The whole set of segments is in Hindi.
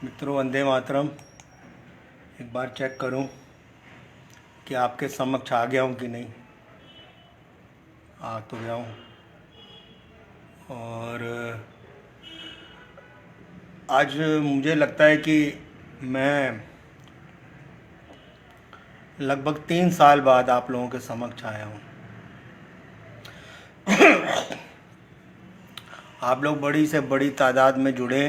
मित्रों, वंदे मातरम। एक बार चेक करूं कि आपके समक्ष आ गया हूं कि नहीं। आ तो गया हूं। और आज मुझे लगता है कि मैं लगभग 3 साल बाद आप लोगों के समक्ष आया हूं। आप लोग बड़ी से बड़ी तादाद में जुड़े,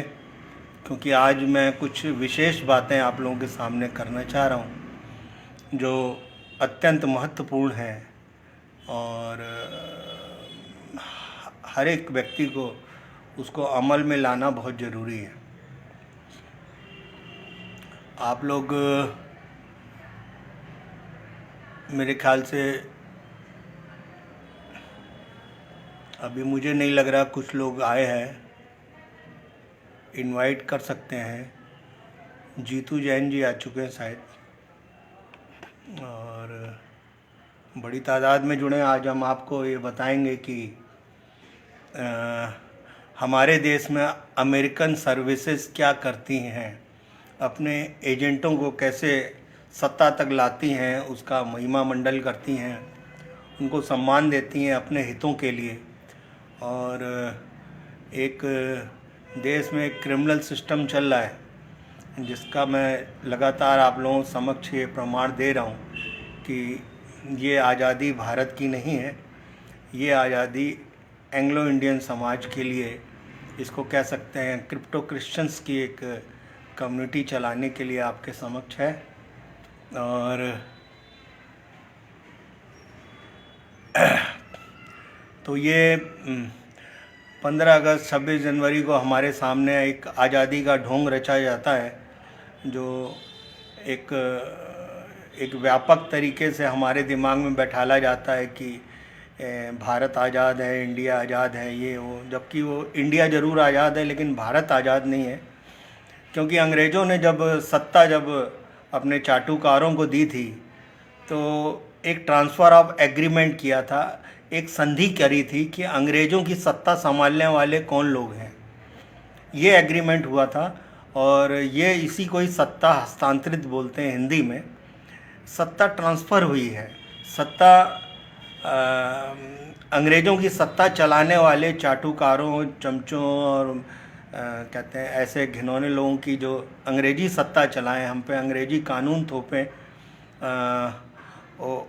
क्योंकि आज मैं कुछ विशेष बातें आप लोगों के सामने करना चाह रहा हूं जो अत्यंत महत्वपूर्ण है और हर एक व्यक्ति को उसको अमल में लाना बहुत ज़रूरी है। आप लोग मेरे ख्याल से अभी मुझे नहीं लग रहा कुछ लोग आए हैं, इनवाइट कर सकते हैं। जीतू जैन जी आ चुके हैं शायद, और बड़ी तादाद में जुड़े। आज हम आपको ये बताएंगे कि हमारे देश में अमेरिकन सर्विसेज क्या करती हैं, अपने एजेंटों को कैसे सत्ता तक लाती हैं, उसका महिमा मंडल करती हैं, उनको सम्मान देती हैं अपने हितों के लिए। और एक देश में एक क्रिमिनल सिस्टम चल रहा है जिसका मैं लगातार आप लोगों समक्ष ये प्रमाण दे रहा हूँ कि ये आज़ादी भारत की नहीं है, ये आज़ादी एंग्लो इंडियन समाज के लिए, इसको कह सकते हैं क्रिप्टो क्रिश्चियंस की एक कम्युनिटी चलाने के लिए आपके समक्ष है। और तो ये 15 अगस्त 26 जनवरी को हमारे सामने एक आज़ादी का ढोंग रचा जाता है जो एक व्यापक तरीके से हमारे दिमाग में बैठाला जाता है कि भारत आज़ाद है, इंडिया आज़ाद है, ये वो। जबकि वो इंडिया ज़रूर आज़ाद है लेकिन भारत आज़ाद नहीं है, क्योंकि अंग्रेज़ों ने जब सत्ता अपने चाटुकारों को दी थी तो एक ट्रांसफ़र ऑफ एग्रीमेंट किया था, एक संधि करी थी कि अंग्रेज़ों की सत्ता संभालने वाले कौन लोग हैं, ये एग्रीमेंट हुआ था। और ये इसी को ही सत्ता हस्तांतरित बोलते हैं हिंदी में। सत्ता ट्रांसफ़र हुई है। सत्ता अंग्रेज़ों की सत्ता चलाने वाले चाटुकारों, चमचों और कहते हैं ऐसे घिनौने लोगों की जो अंग्रेज़ी सत्ता चलाएं, हम पे अंग्रेज़ी कानून थोपें,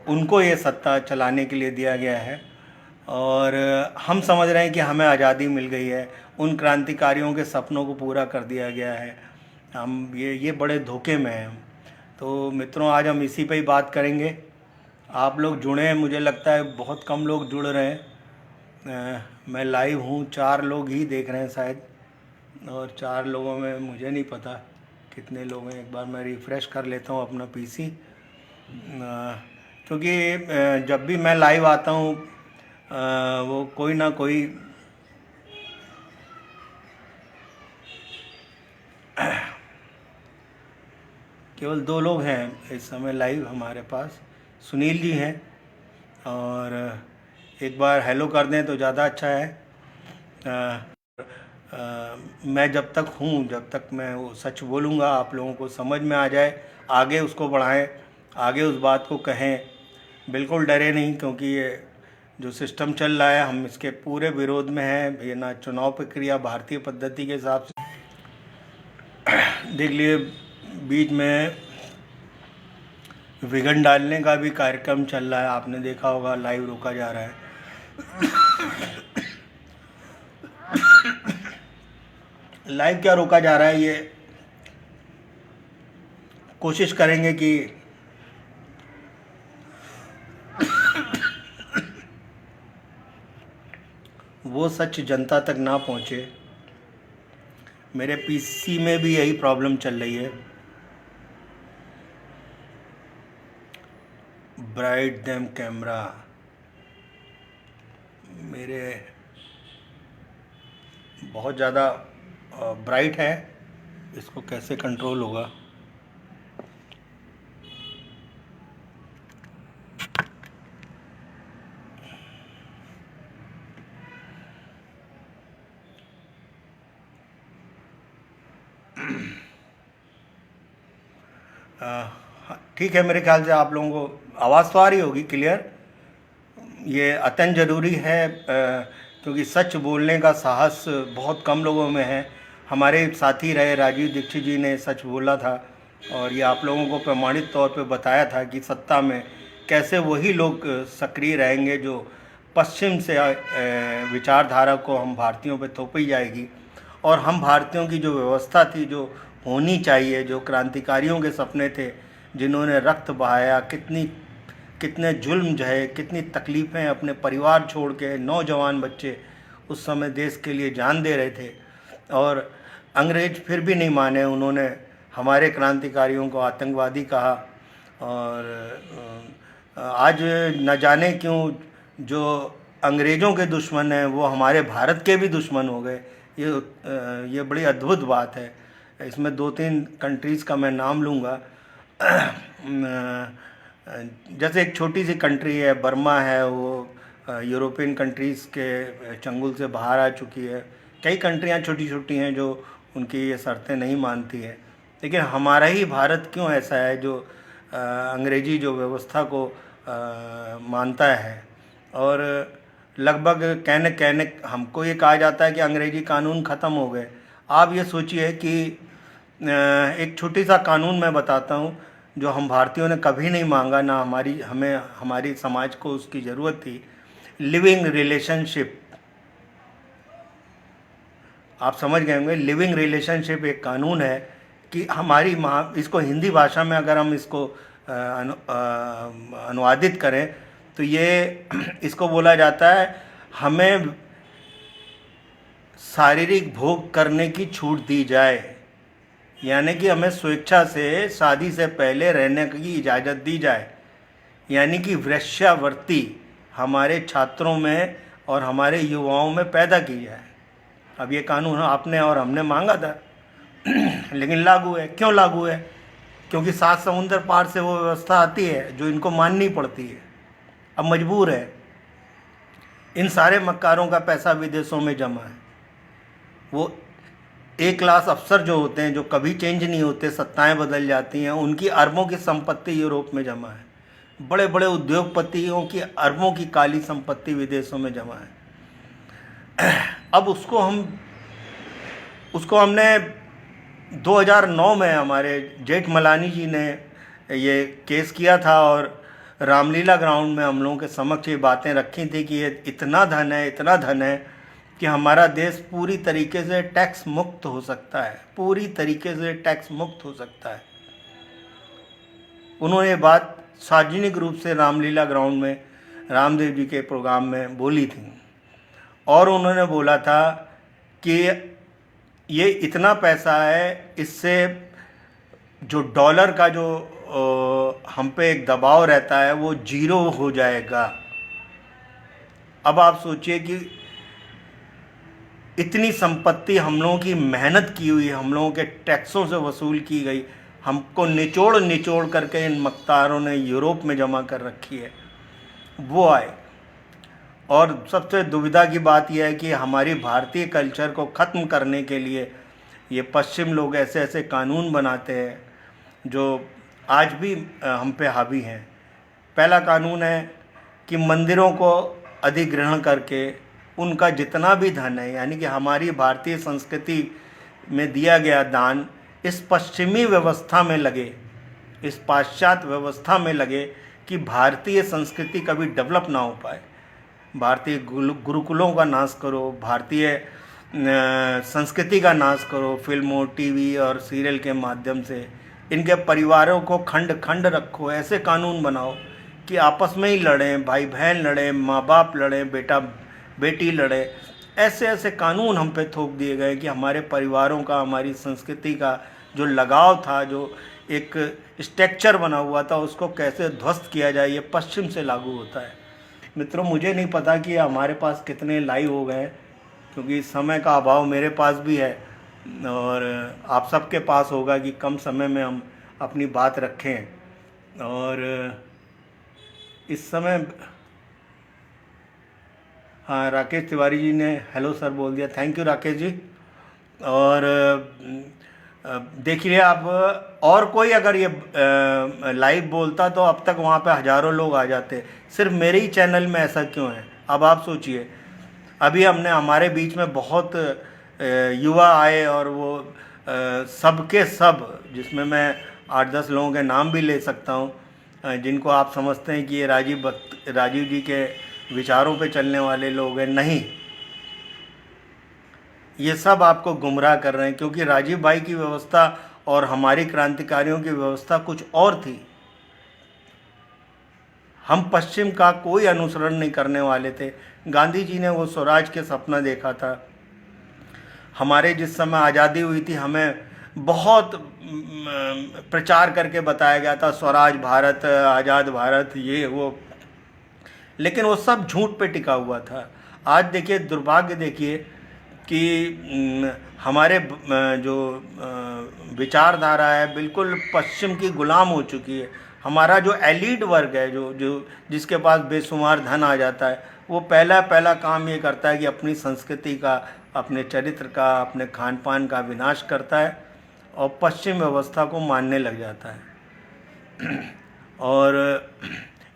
उनको ये सत्ता चलाने के लिए दिया गया है। और हम समझ रहे हैं कि हमें आज़ादी मिल गई है, उन क्रांतिकारियों के सपनों को पूरा कर दिया गया है। हम ये बड़े धोखे में हैं हम। तो मित्रों, आज हम इसी पे ही बात करेंगे। आप लोग जुड़े हैं, मुझे लगता है बहुत कम लोग जुड़ रहे हैं। मैं लाइव हूँ, 4 लोग ही देख रहे हैं शायद, और 4 लोगों में मुझे नहीं पता कितने लोग हैं। एक बार मैं रिफ़्रेश कर लेता हूँ अपना पीसी, क्योंकि जब भी मैं लाइव आता हूँ वो कोई ना कोई केवल 2 लोग हैं इस समय लाइव हमारे पास। सुनील जी हैं, और एक बार हेलो कर दें तो ज़्यादा अच्छा है। मैं जब तक हूँ, जब तक मैं वो सच बोलूँगा, आप लोगों को समझ में आ जाए, आगे उसको बढ़ाएं, आगे उस बात को कहें। बिल्कुल डरे नहीं, क्योंकि ये जो सिस्टम चल रहा है हम इसके पूरे विरोध में हैं। ये ना चुनाव प्रक्रिया भारतीय पद्धति के हिसाब से, देख लिए बीच में विघन डालने का भी कार्यक्रम चल रहा है, आपने देखा होगा, लाइव रोका जा रहा है। लाइव क्या रोका जा रहा है, ये कोशिश करेंगे कि वो सच जनता तक ना पहुंचे। मेरे पीसी में भी यही प्रॉब्लम चल रही है। ब्राइट देम कैमरा मेरे बहुत ज़्यादा ब्राइट है, इसको कैसे कंट्रोल होगा। ठीक है, मेरे ख्याल से आप लोगों को आवाज़ तो आ रही होगी क्लियर। ये अत्यंत ज़रूरी है, क्योंकि सच बोलने का साहस बहुत कम लोगों में है। हमारे साथी रहे राजीव दीक्षित जी ने सच बोला था, और ये आप लोगों को प्रमाणित तौर पे बताया था कि सत्ता में कैसे वही लोग सक्रिय रहेंगे जो पश्चिम से विचारधारा को हम भारतीयों पे थोपी जाएगी, और हम भारतीयों की जो व्यवस्था थी, जो होनी चाहिए, जो क्रांतिकारियों के सपने थे, जिन्होंने रक्त बहाया, कितने जुल्म झेले, कितनी तकलीफ़ें, अपने परिवार छोड़ के नौजवान बच्चे उस समय देश के लिए जान दे रहे थे, और अंग्रेज फिर भी नहीं माने। उन्होंने हमारे क्रांतिकारियों को आतंकवादी कहा, और आज न जाने क्यों जो अंग्रेज़ों के दुश्मन हैं वो हमारे भारत के भी दुश्मन हो गए। ये बड़ी अद्भुत बात है। इसमें 2-3 कंट्रीज़ का मैं नाम लूँगा। जैसे एक छोटी सी कंट्री है बर्मा है, वो यूरोपियन कंट्रीज़ के चंगुल से बाहर आ चुकी है। कई कंट्रियाँ छोटी छोटी हैं जो उनकी ये शर्तें नहीं मानती है, लेकिन हमारा ही भारत क्यों ऐसा है जो अंग्रेजी जो व्यवस्था को मानता है। और लगभग कहने कहने हमको ये कहा जाता है कि अंग्रेजी कानून ख़त्म हो गए। आप ये सोचिए कि एक छोटी सा कानून मैं बताता हूँ जो हम भारतीयों ने कभी नहीं मांगा, ना हमारी समाज को उसकी ज़रूरत थी। लिविंग रिलेशनशिप, आप समझ गए होंगे। लिविंग रिलेशनशिप एक कानून है कि हमारी इसको हिंदी भाषा में अगर हम इसको अनुवादित करें तो ये इसको बोला जाता है, हमें शारीरिक भोग करने की छूट दी जाए, यानी कि हमें स्वेच्छा से शादी से पहले रहने की इजाज़त दी जाए, यानी कि वेश्यावृत्ति हमारे छात्रों में और हमारे युवाओं में पैदा की जाए। अब ये कानून आपने और हमने मांगा था लेकिन लागू है। क्यों लागू है? क्योंकि 7 समुंदर पार से वो व्यवस्था आती है जो इनको माननी पड़ती है। अब मजबूर है। इन सारे मक्कारों का पैसा विदेशों में जमा है। वो A क्लास अफसर जो होते हैं, जो कभी चेंज नहीं होते, सत्ताएं बदल जाती हैं, उनकी अरबों की संपत्ति यूरोप में जमा है। बड़े बड़े उद्योगपतियों की अरबों की काली संपत्ति विदेशों में जमा है। अब उसको हमने 2009 में हमारे जेठमलानी जी ने ये केस किया था, और रामलीला ग्राउंड में हम लोगों के समक्ष ये बातें रखी थी कि ये इतना धन है कि हमारा देश पूरी तरीके से टैक्स मुक्त हो सकता है, पूरी तरीके से टैक्स मुक्त हो सकता है। उन्होंने ये बात सार्वजनिक रूप से रामलीला ग्राउंड में रामदेव जी के प्रोग्राम में बोली थी, और उन्होंने बोला था कि ये इतना पैसा है, इससे जो डॉलर का जो हम पे एक दबाव रहता है वो जीरो हो जाएगा। अब आप सोचिए कि इतनी संपत्ति हम लोगों की मेहनत की हुई, हम लोगों के टैक्सों से वसूल की गई, हमको निचोड़ करके इन मक्तारों ने यूरोप में जमा कर रखी है, वो आए। और सबसे दुविधा की बात यह है कि हमारी भारतीय कल्चर को ख़त्म करने के लिए ये पश्चिम लोग ऐसे ऐसे कानून बनाते हैं जो आज भी हम पे हावी हैं। पहला कानून है कि मंदिरों को अधिग्रहण करके उनका जितना भी धन है, यानी कि हमारी भारतीय संस्कृति में दिया गया दान इस पश्चिमी व्यवस्था में लगे, इस पाश्चात्य व्यवस्था में लगे कि भारतीय संस्कृति कभी डेवलप ना हो पाए। भारतीय गुरुकुलों का नाश करो, भारतीय संस्कृति का नाश करो, फिल्मों, टीवी और सीरियल के माध्यम से इनके परिवारों को खंड खंड रखो। ऐसे कानून बनाओ कि आपस में ही लड़ें, भाई बहन लड़ें, माँ बाप लड़ें, बेटा बेटी लड़े। ऐसे ऐसे कानून हम पे थोप दिए गए कि हमारे परिवारों का, हमारी संस्कृति का जो लगाव था, जो एक स्ट्रक्चर बना हुआ था, उसको कैसे ध्वस्त किया जाए, ये पश्चिम से लागू होता है। मित्रों, मुझे नहीं पता कि हमारे पास कितने लाइव हो गए, क्योंकि समय का अभाव मेरे पास भी है और आप सबके पास होगा कि कम समय में हम अपनी बात रखें। और इस समय हाँ, राकेश तिवारी जी ने हेलो सर बोल दिया, थैंक यू राकेश जी। और देखिए आप, और कोई अगर ये लाइव बोलता तो अब तक वहाँ पे हज़ारों लोग आ जाते। सिर्फ मेरे ही चैनल में ऐसा क्यों है? अब आप सोचिए, अभी हमने हमारे बीच में बहुत युवा आए और वो सबके सब, जिसमें मैं 8-10 लोगों के नाम भी ले सकता हूँ, जिनको आप समझते हैं कि ये राजीव जी के विचारों पे चलने वाले लोग हैं। नहीं, ये सब आपको गुमराह कर रहे हैं, क्योंकि राजीव भाई की व्यवस्था और हमारी क्रांतिकारियों की व्यवस्था कुछ और थी। हम पश्चिम का कोई अनुसरण नहीं करने वाले थे। गांधी जी ने वो स्वराज के सपना देखा था। हमारे जिस समय आज़ादी हुई थी, हमें बहुत प्रचार करके बताया गया था स्वराज भारत, आज़ाद भारत, ये वो, लेकिन वो सब झूठ पे टिका हुआ था। आज देखिए, दुर्भाग्य देखिए कि हमारे जो विचारधारा है बिल्कुल पश्चिम की गुलाम हो चुकी है। हमारा जो एलीट वर्ग है, जो जो जिसके पास बेशुमार धन आ जाता है, वो पहला काम ये करता है कि अपनी संस्कृति का, अपने चरित्र का, अपने खान पान का विनाश करता है और पश्चिम व्यवस्था को मानने लग जाता है। और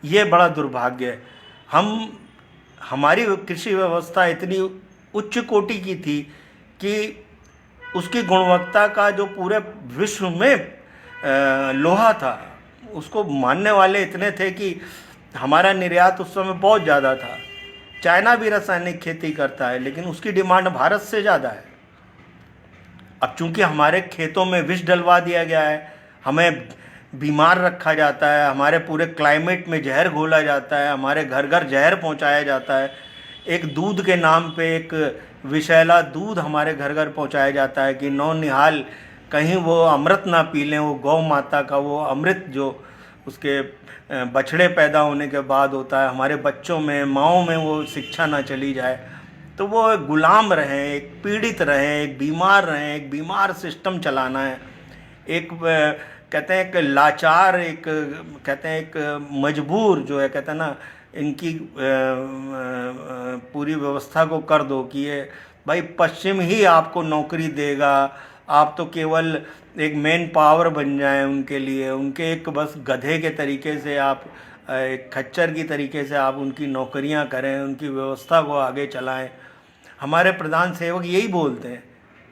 ये बड़ा दुर्भाग्य है। हमारी कृषि व्यवस्था इतनी उच्च कोटि की थी कि उसकी गुणवत्ता का जो पूरे विश्व में लोहा था, उसको मानने वाले इतने थे कि हमारा निर्यात उस समय बहुत ज़्यादा था। चाइना भी रासायनिक खेती करता है, लेकिन उसकी डिमांड भारत से ज़्यादा है। अब चूंकि हमारे खेतों में विष डलवा दिया गया है, हमें बीमार रखा जाता है, हमारे पूरे क्लाइमेट में जहर घोला जाता है, हमारे घर घर जहर पहुंचाया जाता है। एक दूध के नाम पे एक विषैला दूध हमारे घर घर पहुंचाया जाता है कि नौनिहाल कहीं वो अमृत ना पी लें, वो गौ माता का वो अमृत जो उसके बछड़े पैदा होने के बाद होता है, हमारे बच्चों में, माँओं में वो शिक्षा ना चली जाए। तो वो एक गुलाम रहें, एक पीड़ित रहें, एक बीमार रहें, एक बीमार सिस्टम चलाना है। एक कहते हैं कि लाचार, एक कहते हैं एक मजबूर जो है, कहते हैं ना, इनकी पूरी व्यवस्था को कर दो कि ये भाई पश्चिम ही आपको नौकरी देगा, आप तो केवल एक मेन पावर बन जाएं उनके लिए, उनके एक बस गधे के तरीके से आप, एक खच्चर की तरीके से आप उनकी नौकरियां करें, उनकी व्यवस्था को आगे चलाएं। हमारे प्रधान सेवक यही बोलते हैं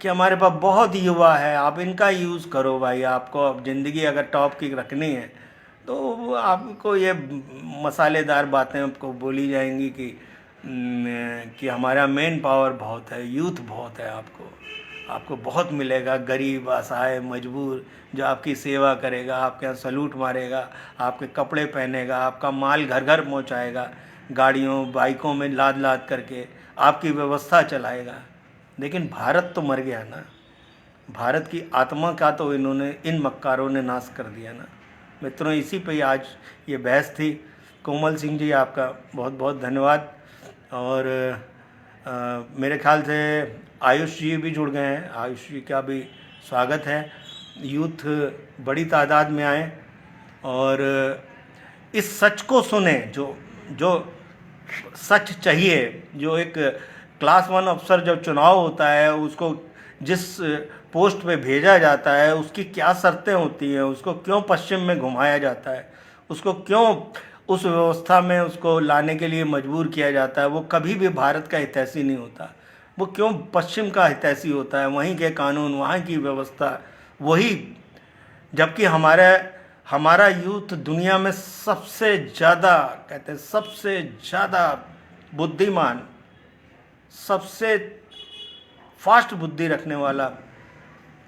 कि हमारे पास बहुत युवा है, आप इनका यूज़ करो भाई, आपको अब ज़िंदगी अगर टॉप की रखनी है तो आपको ये मसालेदार बातें आपको बोली जाएंगी कि हमारा मेन पावर बहुत है, यूथ बहुत है, आपको बहुत मिलेगा, गरीब, असहाय, मजबूर, जो आपकी सेवा करेगा, आपके यहाँ सलूट मारेगा, आपके कपड़े पहनेगा, आपका माल घर घर पहुँचाएगा, गाड़ियों बाइकों में लाद लाद करके आपकी व्यवस्था चलाएगा। लेकिन भारत तो मर गया ना, भारत की आत्मा का तो इन मक्कारों ने नाश कर दिया ना। मित्रों, इसी पे आज ये बहस थी। कोमल सिंह जी, आपका बहुत बहुत धन्यवाद। और मेरे ख्याल से आयुष जी भी जुड़ गए हैं, आयुष जी का भी स्वागत है। यूथ बड़ी तादाद में आए और इस सच को सुने, जो सच चाहिए। जो एक क्लास 1 अफसर जब चुनाव होता है, उसको जिस पोस्ट पे भेजा जाता है, उसकी क्या शर्तें होती हैं, उसको क्यों पश्चिम में घुमाया जाता है, उसको क्यों उस व्यवस्था में उसको लाने के लिए मजबूर किया जाता है, वो कभी भी भारत का हितैषी नहीं होता। वो क्यों पश्चिम का हितैषी होता है, वहीं के कानून, वहाँ की व्यवस्था वही। जबकि हमारा यूथ दुनिया में सबसे ज़्यादा, कहते हैं सबसे ज़्यादा बुद्धिमान, सबसे फास्ट बुद्धि रखने वाला,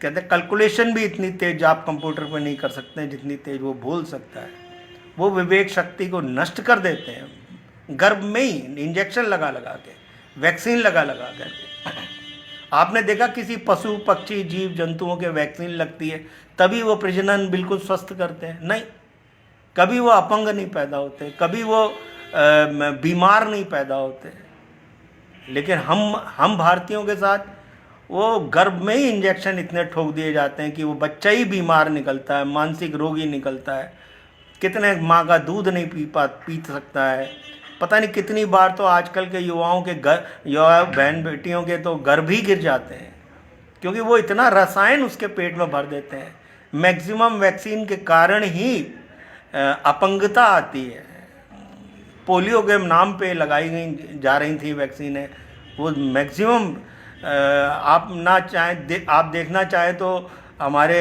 कहते हैं कैलकुलेशन भी इतनी तेज आप कंप्यूटर पर नहीं कर सकते हैं जितनी तेज वो बोल सकता है। वो विवेक शक्ति को नष्ट कर देते हैं गर्भ में ही, इंजेक्शन लगा लगा के, वैक्सीन लगा लगा करके। आपने देखा किसी पशु पक्षी जीव जंतुओं के वैक्सीन लगती है तभी वो प्रजनन बिल्कुल स्वस्थ करते हैं? नहीं, कभी वो अपंग नहीं पैदा होते, कभी वो बीमार नहीं पैदा होते। लेकिन हम भारतीयों के साथ वो गर्भ में ही इंजेक्शन इतने ठोक दिए जाते हैं कि वो बच्चा ही बीमार निकलता है, मानसिक रोगी निकलता है। कितने माँ का दूध नहीं पी सकता है। पता नहीं कितनी बार तो आजकल के युवाओं के युवा बहन बेटियों के तो गर्भ ही गिर जाते हैं। क्योंकि वो इतना रसायन उसके पेट में भर देते हैं। मैक्सिमम वैक्सीन के कारण ही अपंगता आती है। पोलियो के नाम पे लगाई गई जा रही थी वैक्सीनें, वो मैक्सिमम आप देखना चाहें तो हमारे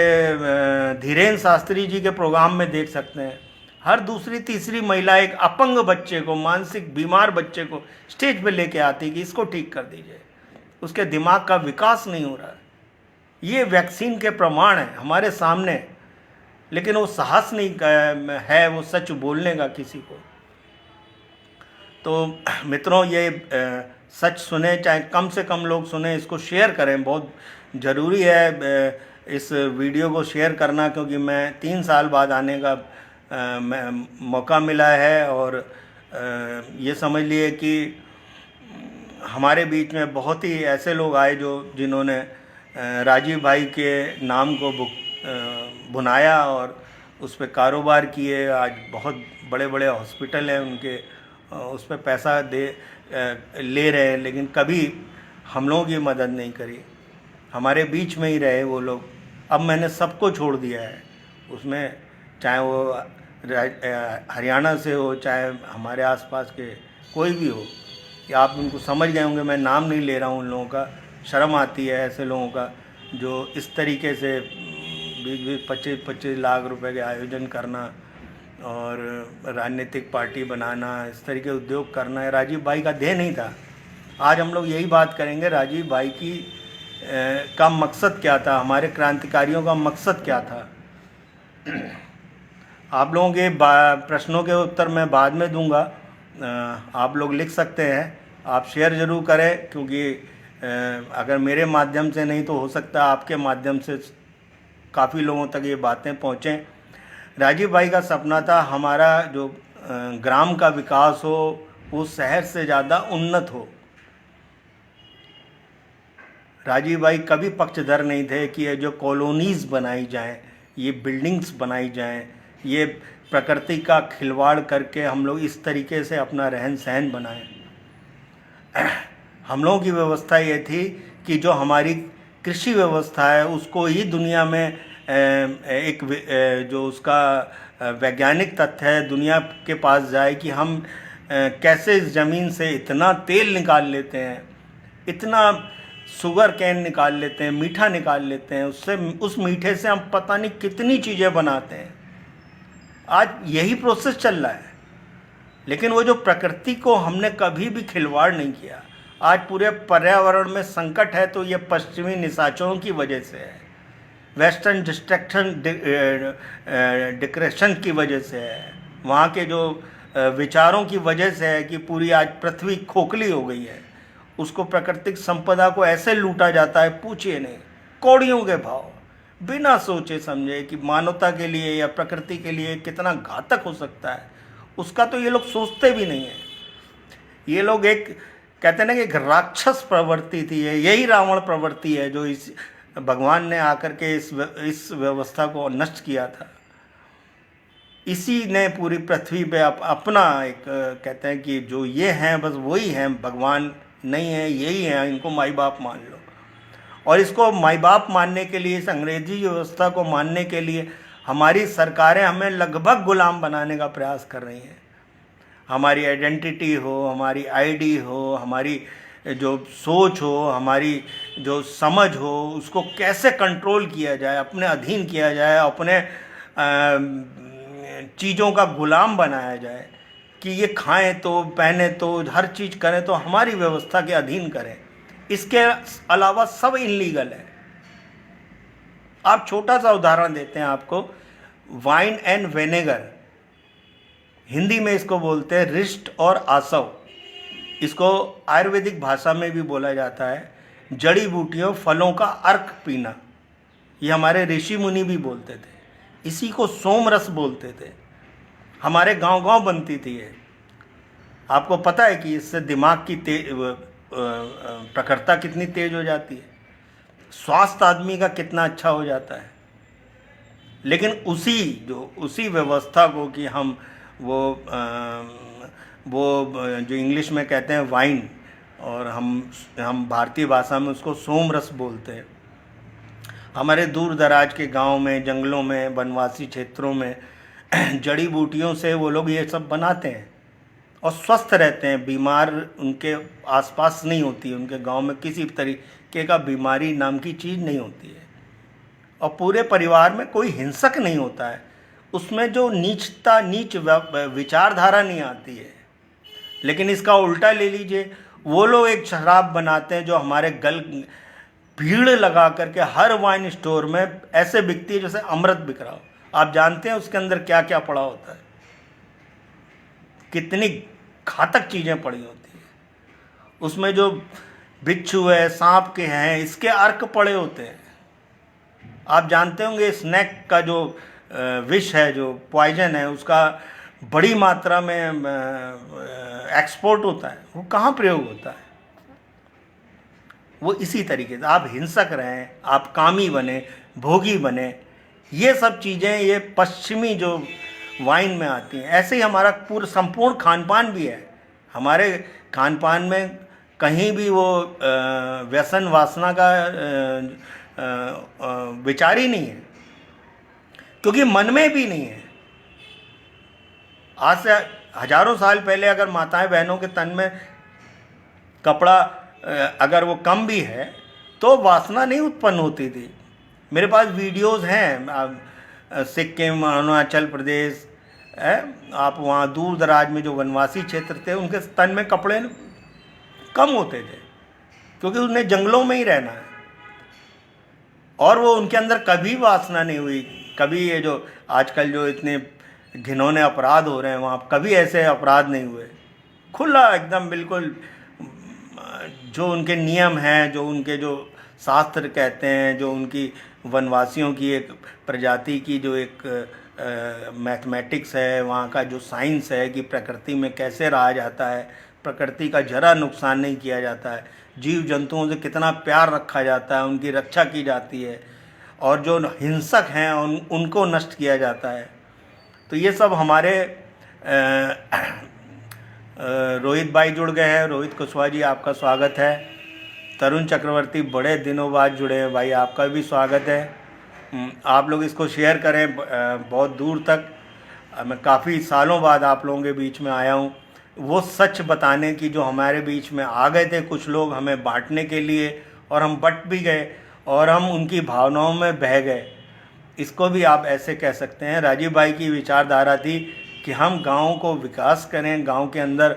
धीरेन्द्र शास्त्री जी के प्रोग्राम में देख सकते हैं, हर दूसरी तीसरी महिला एक अपंग बच्चे को, मानसिक बीमार बच्चे को स्टेज पे लेके आती कि इसको ठीक कर दीजिए, उसके दिमाग का विकास नहीं हो रहा है। ये वैक्सीन के प्रमाण है हमारे सामने, लेकिन वो साहस नहीं है वो सच बोलने का किसी को। तो मित्रों, ये सच सुने, चाहे कम से कम लोग सुने, इसको शेयर करें। बहुत ज़रूरी है इस वीडियो को शेयर करना, क्योंकि मैं 3 साल बाद आने का मौका मिला है। और ये समझ लिए कि हमारे बीच में बहुत ही ऐसे लोग आए जिन्होंने राजीव भाई के नाम को बुनाया और उस पर कारोबार किए। आज बहुत बड़े बड़े हॉस्पिटल हैं उनके, उस पर पैसा ले रहे हैं, लेकिन कभी हम लोगों की मदद नहीं करी, हमारे बीच में ही रहे वो लोग। अब मैंने सबको छोड़ दिया है उसमें, चाहे वो हरियाणा से हो, चाहे हमारे आसपास के कोई भी हो। या आप उनको समझ गए होंगे, मैं नाम नहीं ले रहा हूँ उन लोगों का। शर्म आती है ऐसे लोगों का जो इस तरीके से 20-20, 25-25 लाख रुपए के आयोजन करना और राजनीतिक पार्टी बनाना, इस तरह के उद्योग करना है। राजीव भाई का ध्येय नहीं था। आज हम लोग यही बात करेंगे, राजीव भाई का मकसद क्या था, हमारे क्रांतिकारियों का मकसद क्या था। आप लोगों के प्रश्नों के उत्तर मैं बाद में दूंगा, आप लोग लिख सकते हैं। आप शेयर ज़रूर करें, क्योंकि अगर मेरे माध्यम से नहीं तो हो सकता है आपके माध्यम से काफ़ी लोगों तक ये बातें पहुँचें। राजीव भाई का सपना था हमारा जो ग्राम का विकास हो वो शहर से ज़्यादा उन्नत हो। राजीव भाई कभी पक्षधर नहीं थे कि ये जो कॉलोनीज़ बनाई जाएं, ये बिल्डिंग्स बनाई जाएं, ये प्रकृति का खिलवाड़ करके हम लोग इस तरीके से अपना रहन सहन बनाएं। हम लोगों की व्यवस्था ये थी कि जो हमारी कृषि व्यवस्था है उसको ही दुनिया में एक जो उसका वैज्ञानिक तथ्य है दुनिया के पास जाए कि हम कैसे इस ज़मीन से इतना तेल निकाल लेते हैं, इतना शुगर कैन निकाल लेते हैं, मीठा निकाल लेते हैं, उससे उस मीठे से हम पता नहीं कितनी चीज़ें बनाते हैं। आज यही प्रोसेस चल रहा है, लेकिन वो जो प्रकृति को हमने कभी भी खिलवाड़ नहीं किया। आज पूरे पर्यावरण में संकट है तो ये पश्चिमी निशाचरों की वजह से है, वेस्टर्न डिक्रेशन की वजह से है, वहाँ के जो विचारों की वजह से है कि पूरी आज पृथ्वी खोखली हो गई है। उसको प्राकृतिक संपदा को ऐसे लूटा जाता है, पूछिए नहीं, कौड़ियों के भाव, बिना सोचे समझे कि मानवता के लिए या प्रकृति के लिए कितना घातक हो सकता है, उसका तो ये लोग सोचते भी नहीं है। ये लोग एक कहते हैं ना कि एक राक्षस प्रवृत्ति थी, यही रावण प्रवृत्ति है जो इस भगवान ने आकर के इस व्यवस्था को नष्ट किया था। इसी ने पूरी पृथ्वी पे अपना एक कहते हैं कि जो ये हैं बस वही हैं, भगवान नहीं है, यही है, इनको माई बाप मान लो। और इसको माई बाप मानने के लिए, इस अंग्रेजी व्यवस्था को मानने के लिए हमारी सरकारें हमें लगभग गुलाम बनाने का प्रयास कर रही हैं। हमारी आइडेंटिटी हो, हमारी आईडी हो, हमारी जो सोच हो, हमारी जो समझ हो, उसको कैसे कंट्रोल किया जाए, अपने अधीन किया जाए, अपने चीज़ों का गुलाम बनाया जाए कि ये खाएं तो, पहने तो, हर चीज़ करें तो हमारी व्यवस्था के अधीन करें। इसके अलावा सब इनलीगल है। आप छोटा सा उदाहरण देते हैं आपको, वाइन एंड विनेगर, हिंदी में इसको बोलते हैं रिष्ट और आसव। इसको आयुर्वेदिक भाषा में भी बोला जाता है जड़ी बूटियों, फलों का अर्क पीना। ये हमारे ऋषि मुनि भी बोलते थे। इसी को सोमरस बोलते थे। हमारे गांव-गांव बनती थी ये। आपको पता है कि इससे दिमाग की प्रखरता कितनी तेज हो जाती है, स्वास्थ्य आदमी का कितना अच्छा हो जाता है। लेकिन उसी व्यवस्था को कि हम वो जो इंग्लिश में कहते हैं वाइन, और हम भारतीय भाषा में उसको सोमरस बोलते हैं, हमारे दूर दराज के गांव में, जंगलों में, वनवासी क्षेत्रों में जड़ी बूटियों से वो लोग ये सब बनाते हैं और स्वस्थ रहते हैं। बीमार उनके आसपास नहीं होती, उनके गांव में किसी तरीके का बीमारी नाम की चीज़ नहीं होती है और पूरे परिवार में कोई हिंसक नहीं होता है। उसमें जो नीच विचारधारा नहीं आती है। लेकिन इसका उल्टा ले लीजिए, वो लोग एक शराब बनाते हैं जो हमारे भीड़ लगा करके हर वाइन स्टोर में ऐसे बिकती है जैसे अमृत बिक रहा हो। आप जानते हैं उसके अंदर क्या क्या पड़ा होता है, कितनी घातक चीज़ें पड़ी होती हैं। उसमें जो बिच्छू है, सांप के हैं, इसके अर्क पड़े होते हैं। आप जानते होंगे स्नैक का जो विष है, जो पॉइजन है, उसका बड़ी मात्रा में एक्सपोर्ट होता है। वो कहाँ प्रयोग होता है? वो इसी तरीके से आप हिंसक रहें, आप कामी बने, भोगी बने, ये सब चीज़ें ये पश्चिमी जो वाइन में आती हैं। ऐसे ही हमारा पूरा संपूर्ण खान पान भी है। हमारे खान पान में कहीं भी वो व्यसन वासना का विचार ही नहीं है, क्योंकि मन में भी नहीं है। आज से हजारों साल पहले अगर माताएं बहनों के तन में कपड़ा अगर वो कम भी है तो वासना नहीं उत्पन्न होती थी। मेरे पास वीडियोस हैं, सिक्किम, अरुणाचल प्रदेश है, आप वहाँ दूर दराज में जो वनवासी क्षेत्र थे उनके तन में कपड़े कम होते थे, क्योंकि उन्हें जंगलों में ही रहना है और वो उनके अंदर कभी वासना नहीं हुई। कभी ये जो आजकल जो इतने घिनौने अपराध हो रहे हैं, वहाँ कभी ऐसे अपराध नहीं हुए। खुला एकदम बिल्कुल जो उनके नियम हैं, जो उनके जो शास्त्र कहते हैं, जो उनकी वनवासियों की एक प्रजाति की जो एक मैथमेटिक्स है, वहाँ का जो साइंस है कि प्रकृति में कैसे रहा जाता है, प्रकृति का जरा नुकसान नहीं किया जाता है, जीव जंतुओं से कितना प्यार रखा जाता है, उनकी रक्षा की जाती है और जो हिंसक हैं उनको नष्ट किया जाता है। तो ये सब हमारे रोहित भाई जुड़ गए हैं। रोहित कुशवाहा जी, आपका स्वागत है। तरुण चक्रवर्ती बड़े दिनों बाद जुड़े हैं भाई, आपका भी स्वागत है। आप लोग इसको शेयर करें बहुत दूर तक। मैं काफ़ी सालों बाद आप लोगों के बीच में आया हूँ, वो सच बताने की जो हमारे बीच में आ गए थे कुछ लोग हमें बांटने के लिए, और हम बट भी गए और हम उनकी भावनाओं में बह गए। इसको भी आप ऐसे कह सकते हैं। राजीव भाई की विचारधारा थी कि हम गाँव को विकास करें, गाँव के अंदर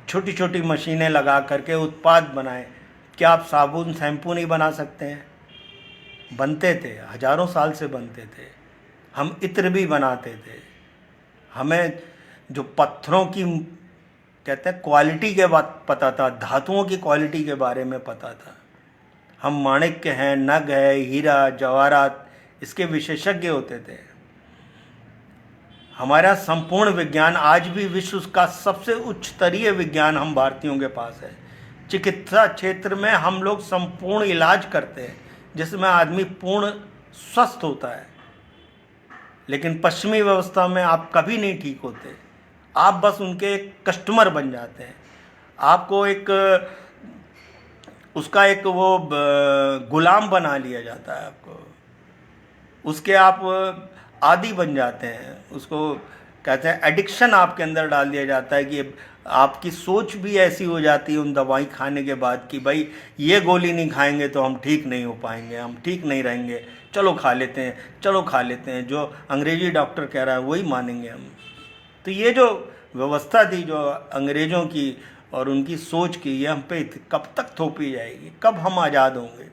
छोटी छोटी मशीनें लगा करके उत्पाद बनाएं। क्या आप साबुन शैम्पू नहीं बना सकते हैं? बनते थे, हजारों साल से बनते थे। हम इत्र भी बनाते थे। हमें जो पत्थरों की कहते हैं क्वालिटी के बात पता था, धातुओं की क्वालिटी के बारे में पता था। हम माणिक्य हैं, नग है, हीरा जवाहरात, इसके विशेषज्ञ होते थे। हमारा संपूर्ण विज्ञान आज भी विश्व का सबसे उच्च स्तरीय विज्ञान हम भारतीयों के पास है। चिकित्सा क्षेत्र में हम लोग संपूर्ण इलाज करते हैं जिसमें आदमी पूर्ण स्वस्थ होता है। लेकिन पश्चिमी व्यवस्था में आप कभी नहीं ठीक होते, आप बस उनके एक कस्टमर बन जाते हैं। आपको एक उसका एक वो गुलाम बना लिया जाता है, आपको उसके आप आदी बन जाते हैं। उसको कहते हैं एडिक्शन आपके अंदर डाल दिया जाता है कि आपकी सोच भी ऐसी हो जाती है उन दवाई खाने के बाद कि भाई ये गोली नहीं खाएंगे तो हम ठीक नहीं हो पाएंगे, हम ठीक नहीं रहेंगे, चलो खा लेते हैं, चलो खा लेते हैं, जो अंग्रेजी डॉक्टर कह रहा है वही मानेंगे हम। तो ये जो व्यवस्था थी जो अंग्रेज़ों की और उनकी सोच की, ये हम पे कब तक थोपी जाएगी? कब हम आज़ाद होंगे?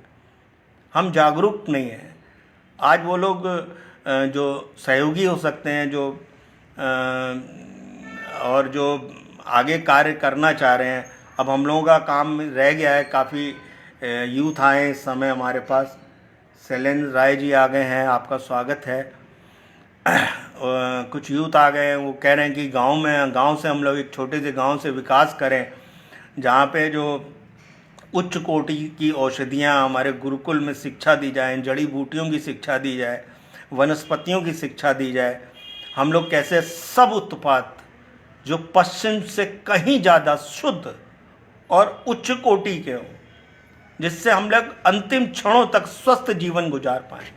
हम जागरूक नहीं हैं। आज वो लोग जो सहयोगी हो सकते हैं, जो और जो आगे कार्य करना चाह रहे हैं, अब हम लोगों का काम रह गया है। काफ़ी यूथ आए इस समय हमारे पास। शैलेंद्र राय जी आ गए हैं, आपका स्वागत है। कुछ यूथ आ गए हैं, वो कह रहे हैं कि गांव से हम लोग एक छोटे से गांव से विकास करें जहां पे जो उच्च कोटि की औषधियां हमारे गुरुकुल में शिक्षा दी जाए, जड़ी बूटियों की शिक्षा दी जाए, वनस्पतियों की शिक्षा दी जाए। हम लोग कैसे सब उत्पाद जो पश्चिम से कहीं ज़्यादा शुद्ध और उच्च कोटि के हों, जिससे हम लोग अंतिम क्षणों तक स्वस्थ जीवन गुजार पाएं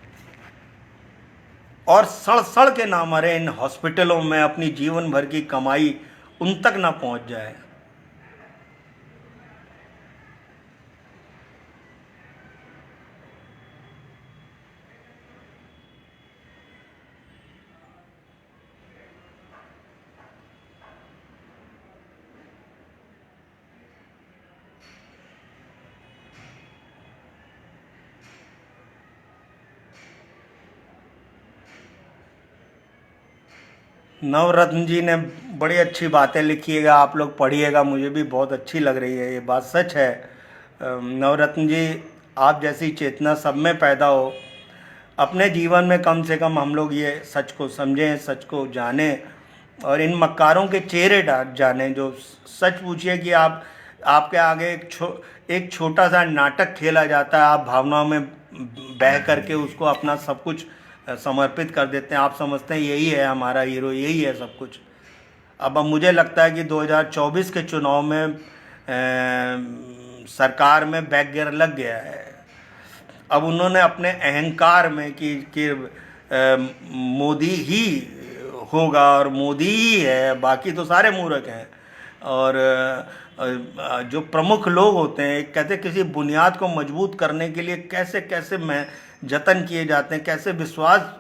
और सड़ सड़ के ना मरे इन हॉस्पिटलों में, अपनी जीवन भर की कमाई उन तक ना पहुंच जाए। नवरत्न जी ने बड़ी अच्छी बातें लिखिएगा, आप लोग पढ़िएगा, मुझे भी बहुत अच्छी लग रही है, ये बात सच है। नवरत्न जी, आप जैसी चेतना सब में पैदा हो, अपने जीवन में कम से कम हम लोग ये सच को समझें, सच को जानें और इन मक्कारों के चेहरे जानें जो सच पूछिए कि आप आपके आगे एक छोटा सा नाटक खेला जाता है, आप भावनाओं में बह करके उसको अपना सब कुछ समर्पित कर देते हैं, आप समझते हैं यही है हमारा हीरो, यही है सब कुछ। अब मुझे लगता है कि 2024 के चुनाव में सरकार में बैकगियर लग गया है। अब उन्होंने अपने अहंकार में कि मोदी ही होगा और मोदी ही है, बाकी तो सारे मूर्ख हैं। और जो प्रमुख लोग होते हैं, कहते किसी बुनियाद को मजबूत करने के लिए कैसे कैसे में जतन किए जाते हैं, कैसे विश्वास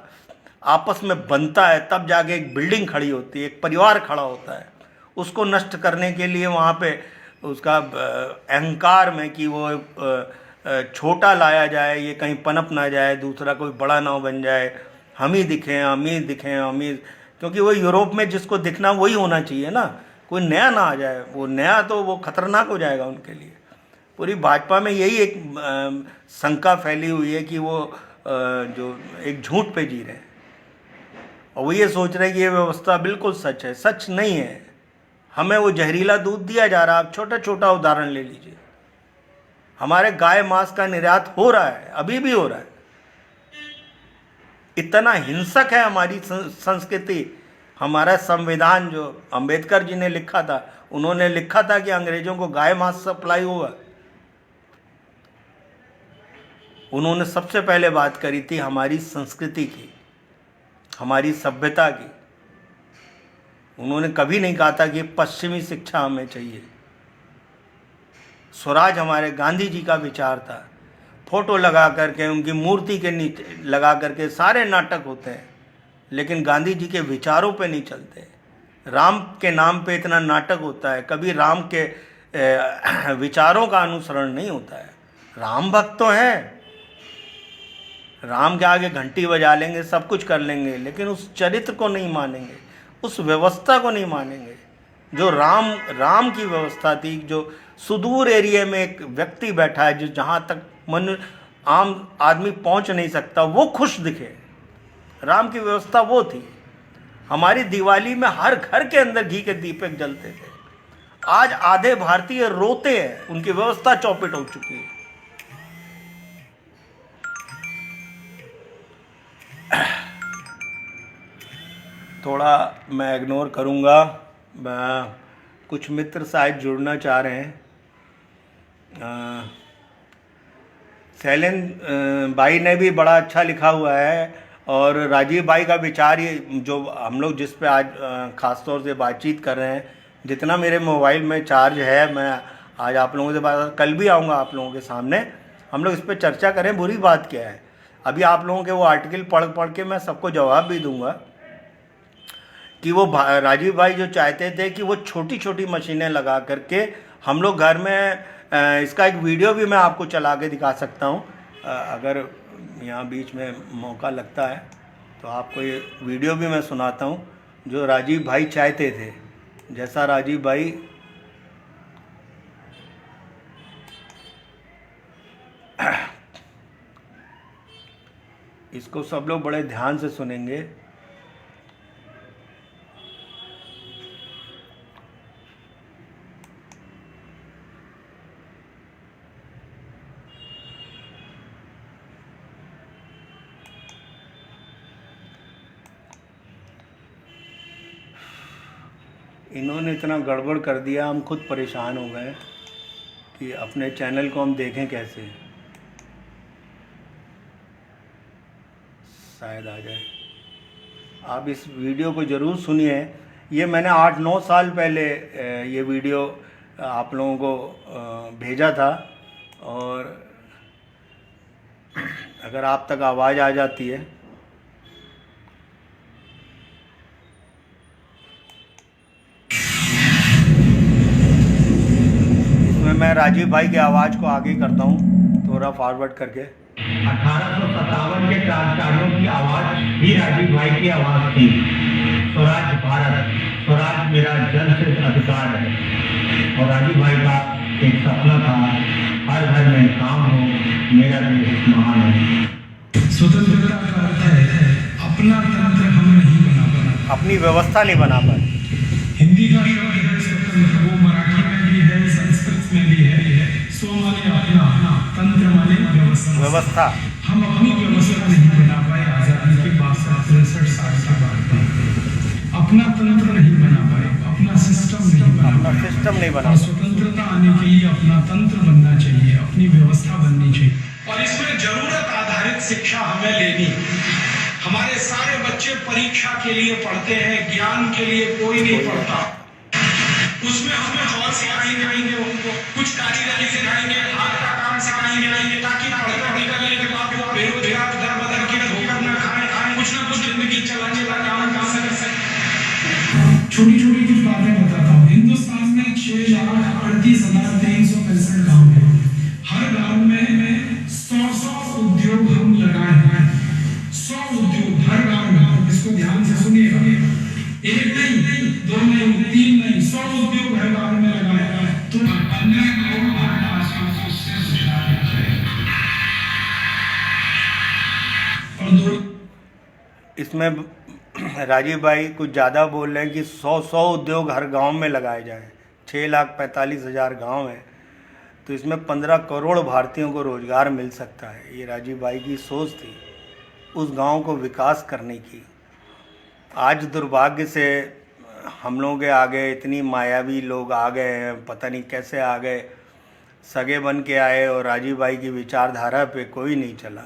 आपस में बनता है, तब जाके एक बिल्डिंग खड़ी होती है, एक परिवार खड़ा होता है। उसको नष्ट करने के लिए वहाँ पे उसका अहंकार में कि वो छोटा लाया जाए, ये कहीं पनप ना जाए, दूसरा कोई बड़ा ना बन जाए, हम ही दिखें, अमीर दिखें, अमीर, क्योंकि वो यूरोप में जिसको दिखना वही होना चाहिए ना, कोई नया ना आ जाए, वो नया तो वो खतरनाक हो जाएगा उनके लिए। पूरी भाजपा में यही एक शंका फैली हुई है कि वो जो एक झूठ पे जी रहे हैं और वो ये सोच रहे हैं कि ये व्यवस्था बिल्कुल सच है। सच नहीं है, हमें वो जहरीला दूध दिया जा रहा है। आप छोटा छोटा उदाहरण ले लीजिए, हमारे गाय मांस का निर्यात हो रहा है, अभी भी हो रहा है। इतना हिंसक है हमारी संस्कृति। हमारा संविधान जो अंबेडकर जी ने लिखा था, उन्होंने लिखा था कि अंग्रेजों को गाय मांस सप्लाई होगा। उन्होंने सबसे पहले बात करी थी हमारी संस्कृति की, हमारी सभ्यता की। उन्होंने कभी नहीं कहा था कि पश्चिमी शिक्षा हमें चाहिए। स्वराज हमारे गांधी जी का विचार था। फोटो लगा करके, उनकी मूर्ति के नीचे लगा करके सारे नाटक होते हैं, लेकिन गांधी जी के विचारों पे नहीं चलते। राम के नाम पे इतना नाटक होता है, कभी राम के विचारों का अनुसरण नहीं होता है। राम भक्त तो हैं, राम के आगे घंटी बजा लेंगे, सब कुछ कर लेंगे, लेकिन उस चरित्र को नहीं मानेंगे, उस व्यवस्था को नहीं मानेंगे जो राम की व्यवस्था थी। जो सुदूर एरिया में एक व्यक्ति बैठा है, जो जहाँ तक आम आदमी पहुँच नहीं सकता, वो खुश दिखे, राम की व्यवस्था वो थी। हमारी दिवाली में हर घर के अंदर घी के दीपक जलते थे। आज आधे भारतीय रोते हैं, उनकी व्यवस्था चौपट हो चुकी है। थोड़ा मैं इग्नोर करूँगा, कुछ मित्र शायद जुड़ना चाह रहे हैं। शैलेंद्र भाई ने भी बड़ा अच्छा लिखा हुआ है, और राजीव भाई का विचार ये जो हम लोग जिस पे आज ख़ास तौर से बातचीत कर रहे हैं, जितना मेरे मोबाइल में चार्ज है, मैं आज आप लोगों से बात, कल भी आऊँगा आप लोगों के सामने, हम लोग इस पर चर्चा करें बुरी बात क्या है। अभी आप लोगों के वो आर्टिकल पढ़ के मैं सबको जवाब भी दूंगा कि वो राजीव भाई जो चाहते थे कि वो छोटी छोटी मशीनें लगा करके हम लोग घर में, इसका एक वीडियो भी मैं आपको चला के दिखा सकता हूँ, अगर यहाँ बीच में मौका लगता है तो आपको ये वीडियो भी मैं सुनाता हूँ जो राजीव भाई चाहते थे। जैसा राजीव भाई इसको सब लोग बड़े ध्यान से सुनेंगे। इन्होंने इतना गड़बड़ कर दिया, हम खुद परेशान हो गए कि अपने चैनल को हम देखें कैसे, शायद आ जाए। आप इस वीडियो को ज़रूर सुनिए। ये मैंने 8-9 साल पहले ये वीडियो आप लोगों को भेजा था, और अगर आप तक आवाज़ आ जाती है। इसमें मैं राजीव भाई की आवाज़ को आगे करता हूँ, थोड़ा फॉरवर्ड करके। 1857 के क्रांतिकारियों की आवाज ही राजीव भाई की आवाज थी। स्वराज भारत, स्वराज मेरा जन्मसिद्ध अधिकार है। और राजीव भाई का एक सपना था, हर घर में काम हो, मेरा देश महान है। स्वतंत्रता का अर्थ है अपना तंत्र हम नहीं बना पाए, अपनी व्यवस्था नहीं बना पाए। हिंदी का शब्द है स्वतंत्र, वो मराठी में भी है, संस्कृत में भी है। स्व माने अपना, तंत्र माने व्यवस्था। हम अपनी व्यवस्था नहीं बना पाए आजादी के बाद 63 साल के बाद में। अपना तंत्र नहीं बना पाए, अपना सिस्टम नहीं बना। स्वतंत्रता आने के लिए अपना तंत्र बनना चाहिए, अपनी व्यवस्था बननी चाहिए। और इसमें जरूरत आधारित शिक्षा हमें लेनी। हमारे सारे बच्चे परीक्षा के लिए पढ़ते हैं, ज्ञान के लिए कोई नहीं पढ़ता। उसमें हमें और सिखाएंगे, उनको कुछ कारीगरी सिखाएंगे, हाथ का काम सिखाएंगे, ताकि पढ़ने निकलने के बाद वो बेरोजगार दर बदर के धोखा न खाए, कुछ ना कुछ जिंदगी चलाने का काम कर सके। छोटी छोटी कुछ बातें बताता हूँ। हिंदुस्तान में 6,38,365 गाँव है। हर गाँव में 100 उद्योग हम लगाए हैं। 100 उद्योग हर गाँव में। इसको ध्यान से सुनिएगा, एक नहीं, दो नहीं, तीन नहीं, 100 उद्योग हर गाँव में लगाए हैं। तो अन्य इसमें राजीव भाई कुछ ज़्यादा बोल रहे हैं कि 100 उद्योग हर गांव में लगाए जाएं। 6,45,000 गांव हैं, तो इसमें 15 करोड़ भारतीयों को रोज़गार मिल सकता है। ये राजीव भाई की सोच थी उस गांव को विकास करने की। आज दुर्भाग्य से हम लोगों के आगे इतनी मायावी लोग आ गए हैं, पता नहीं कैसे आ गए, सगे बन के आए, और राजीव भाई की विचारधारा पे कोई नहीं चला।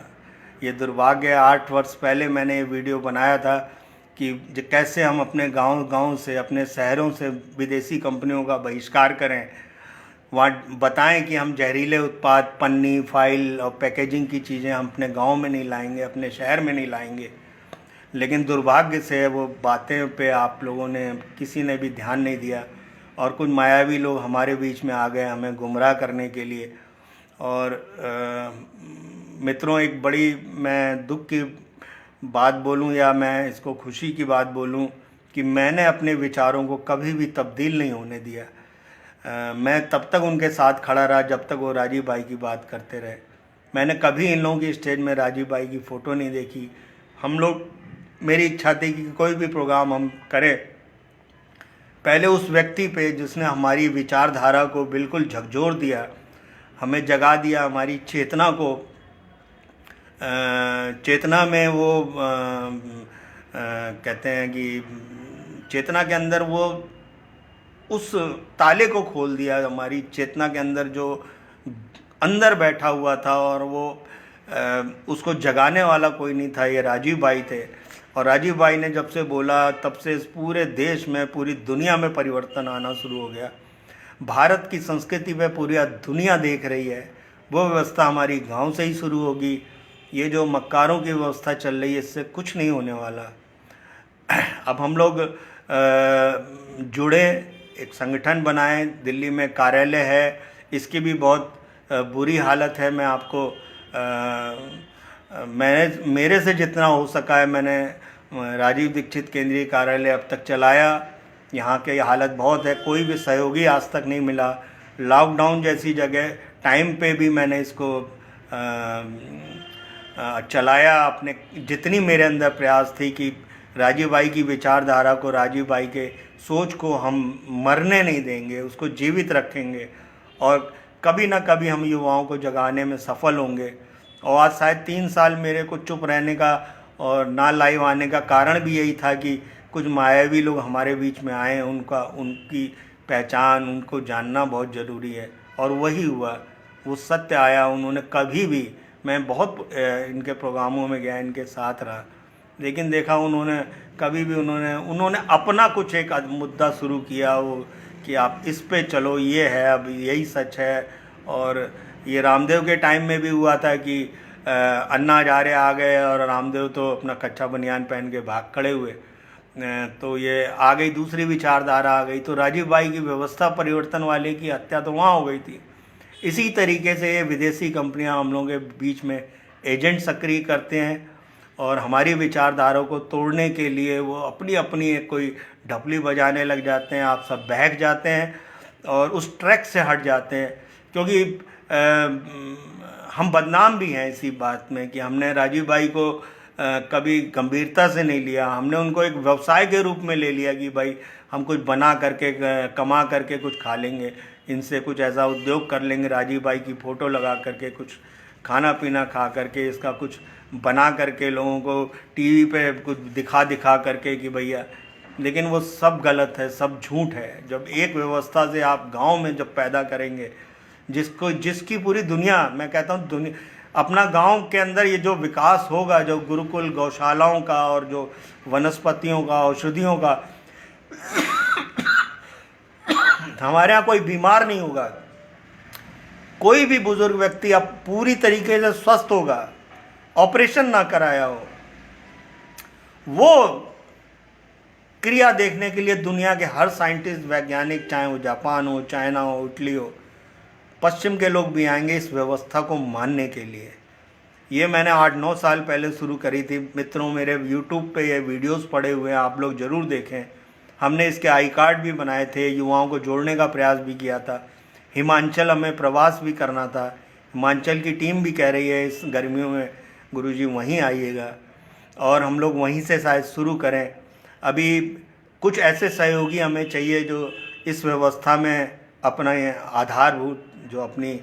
ये दुर्भाग्य। 8 वर्ष पहले मैंने ये वीडियो बनाया था कि कैसे हम अपने गांव से, अपने शहरों से विदेशी कंपनियों का बहिष्कार करें, वहाँ बताएं कि हम जहरीले उत्पाद, पन्नी, फाइल और पैकेजिंग की चीज़ें हम अपने गांव में नहीं लाएंगे, अपने शहर में नहीं लाएंगे। लेकिन दुर्भाग्य से वो बातें पे आप लोगों ने किसी ने भी ध्यान नहीं दिया, और कुछ मायावी लोग हमारे बीच में आ गए हमें गुमराह करने के लिए। और मित्रों, एक बड़ी मैं दुख की बात बोलूं या मैं इसको खुशी की बात बोलूं कि मैंने अपने विचारों को कभी भी तब्दील नहीं होने दिया। मैं तब तक उनके साथ खड़ा रहा जब तक वो राजीव भाई की बात करते रहे। मैंने कभी इन लोगों की स्टेज में राजीव भाई की फ़ोटो नहीं देखी। हम लोग, मेरी इच्छा थी कि कोई भी प्रोग्राम हम करें, पहले उस व्यक्ति पे जिसने हमारी विचारधारा को बिल्कुल झकझोर दिया, हमें जगा दिया, हमारी चेतना को, चेतना में वो कहते हैं कि चेतना के अंदर वो उस ताले को खोल दिया। हमारी चेतना के अंदर जो अंदर बैठा हुआ था और वो उसको जगाने वाला कोई नहीं था, ये राजीव भाई थे। और राजीव भाई ने जब से बोला तब से इस पूरे देश में, पूरी दुनिया में परिवर्तन आना शुरू हो गया। भारत की संस्कृति पे पूरी दुनिया देख रही है। वो व्यवस्था हमारी गांव से ही शुरू होगी। ये जो मक्कारों की व्यवस्था चल रही है, इससे कुछ नहीं होने वाला। अब हम लोग जुड़े, एक संगठन बनाएं, दिल्ली में कार्यालय है, इसकी भी बहुत बुरी हालत है। मैं आपको मेरे से जितना हो सका है मैंने राजीव दीक्षित केंद्रीय कार्यालय अब तक चलाया। यहाँ की हालत बहुत है, कोई भी सहयोगी आज तक नहीं मिला। लॉकडाउन जैसी जगह टाइम पे भी मैंने इसको चलाया। अपने जितनी मेरे अंदर प्रयास थी कि राजीव भाई की विचारधारा को, राजीव भाई के सोच को हम मरने नहीं देंगे, उसको जीवित रखेंगे, और कभी ना कभी हम युवाओं को जगाने में सफल होंगे। और आज शायद 3 साल मेरे को चुप रहने का और ना लाइव आने का कारण भी यही था कि कुछ मायावी लोग हमारे बीच में आए, उनकी पहचान, उनको जानना बहुत ज़रूरी है। और वही हुआ, वो सत्य आया। उन्होंने कभी भी, मैं बहुत इनके प्रोग्रामों में गया, इनके साथ रहा, लेकिन देखा उन्होंने कभी भी उन्होंने अपना कुछ एक मुद्दा शुरू किया, वो कि आप इस पे चलो, ये है, अब यही सच है। और ये रामदेव के टाइम में भी हुआ था कि अन्ना हजारे आ गए और रामदेव तो अपना कच्चा बनियान पहन के भाग खड़े हुए। तो ये आ गई दूसरी विचारधारा आ गई। तो राजीव भाई की व्यवस्था परिवर्तन वाले की हत्या तो वहाँ हो गई थी। इसी तरीके से ये विदेशी कंपनियां हम लोगों के बीच में एजेंट सक्रिय करते हैं और हमारी विचारधारा को तोड़ने के लिए वो अपनी अपनी एक कोई ढपली बजाने लग जाते हैं। आप सब बहक जाते हैं और उस ट्रैक से हट जाते हैं, क्योंकि हम बदनाम भी हैं इसी बात में कि हमने राजीव भाई को कभी गंभीरता से नहीं लिया। हमने उनको एक व्यवसाय के रूप में ले लिया कि भाई हम कुछ बना करके कमा करके कुछ खा लेंगे, इनसे कुछ ऐसा उद्योग कर लेंगे, राजीव भाई की फ़ोटो लगा करके कुछ खाना पीना खा करके, इसका कुछ बना करके लोगों को टीवी पे कुछ दिखा करके कि भैया। लेकिन वो सब गलत है, सब झूठ है। जब एक व्यवस्था से आप गांव में जब पैदा करेंगे, जिसकी पूरी दुनिया, मैं कहता हूँ दुनिया, अपना गांव के अंदर ये जो विकास होगा, जो गुरुकुल गौशालाओं का और जो वनस्पतियों का, औषधियों का, हमारे यहाँ कोई बीमार नहीं होगा। कोई भी बुजुर्ग व्यक्ति अब पूरी तरीके से स्वस्थ होगा, ऑपरेशन ना कराया हो। वो क्रिया देखने के लिए दुनिया के हर साइंटिस्ट, वैज्ञानिक, चाहे वो जापान हो, चाइना हो, इटली हो, पश्चिम के लोग भी आएंगे इस व्यवस्था को मानने के लिए। ये मैंने 8-9 साल पहले शुरू करी थी। मित्रों, मेरे YouTube पे ये वीडियोस पड़े हुए हैं, आप लोग ज़रूर देखें। हमने इसके आई कार्ड भी बनाए थे, युवाओं को जोड़ने का प्रयास भी किया था। हिमाचल हमें प्रवास भी करना था। हिमाचल की टीम भी कह रही है इस गर्मियों में गुरुजी वहीं आइएगा, और हम लोग वहीं से शायद शुरू करें। अभी कुछ ऐसे सहयोगी हमें चाहिए जो इस व्यवस्था में अपना आधारभूत जो अपनी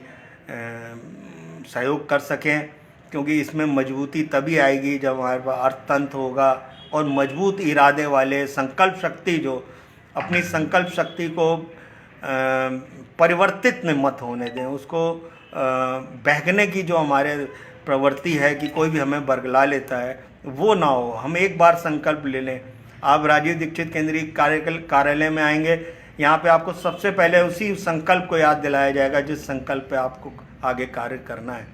सहयोग कर सकें, क्योंकि इसमें मजबूती तभी आएगी जब हमारे पास अर्थतंत्र होगा और मजबूत इरादे वाले, संकल्प शक्ति, जो अपनी संकल्प शक्ति को परिवर्तित में मत होने दें, उसको बहकने की जो हमारे प्रवृत्ति है कि कोई भी हमें बरगला लेता है, वो ना हो। हम एक बार संकल्प ले लें। आप राजीव दीक्षित केंद्रीय कार्यालय में आएंगे, यहाँ पे आपको सबसे पहले उसी संकल्प को याद दिलाया जाएगा जिस संकल्प पे आपको आगे कार्य करना है।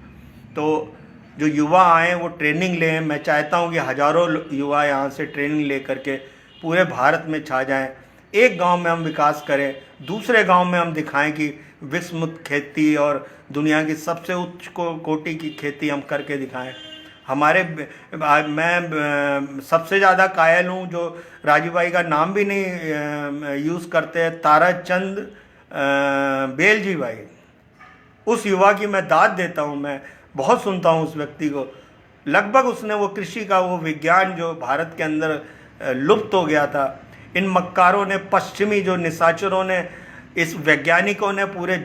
तो जो युवा आए वो ट्रेनिंग लें। मैं चाहता हूँ कि हज़ारों युवा यहाँ से ट्रेनिंग ले करके पूरे भारत में छा जाएं। एक गांव में हम विकास करें, दूसरे गांव में हम दिखाएं कि विश्व मुक्त खेती और दुनिया की सबसे उच्च कोटि की खेती हम करके दिखाएं। मैं सबसे ज़्यादा कायल हूँ जो राजीव भाई का नाम भी नहीं यूज़ करते हैं, ताराचंद बेलजी भाई। उस युवा की मैं दाद देता हूँ, मैं बहुत सुनता हूँ उस व्यक्ति को। लगभग उसने वो कृषि का वो विज्ञान जो भारत के अंदर लुप्त हो गया था, इन मक्कारों ने, पश्चिमी जो निशाचरों ने, इस वैज्ञानिकों ने पूरे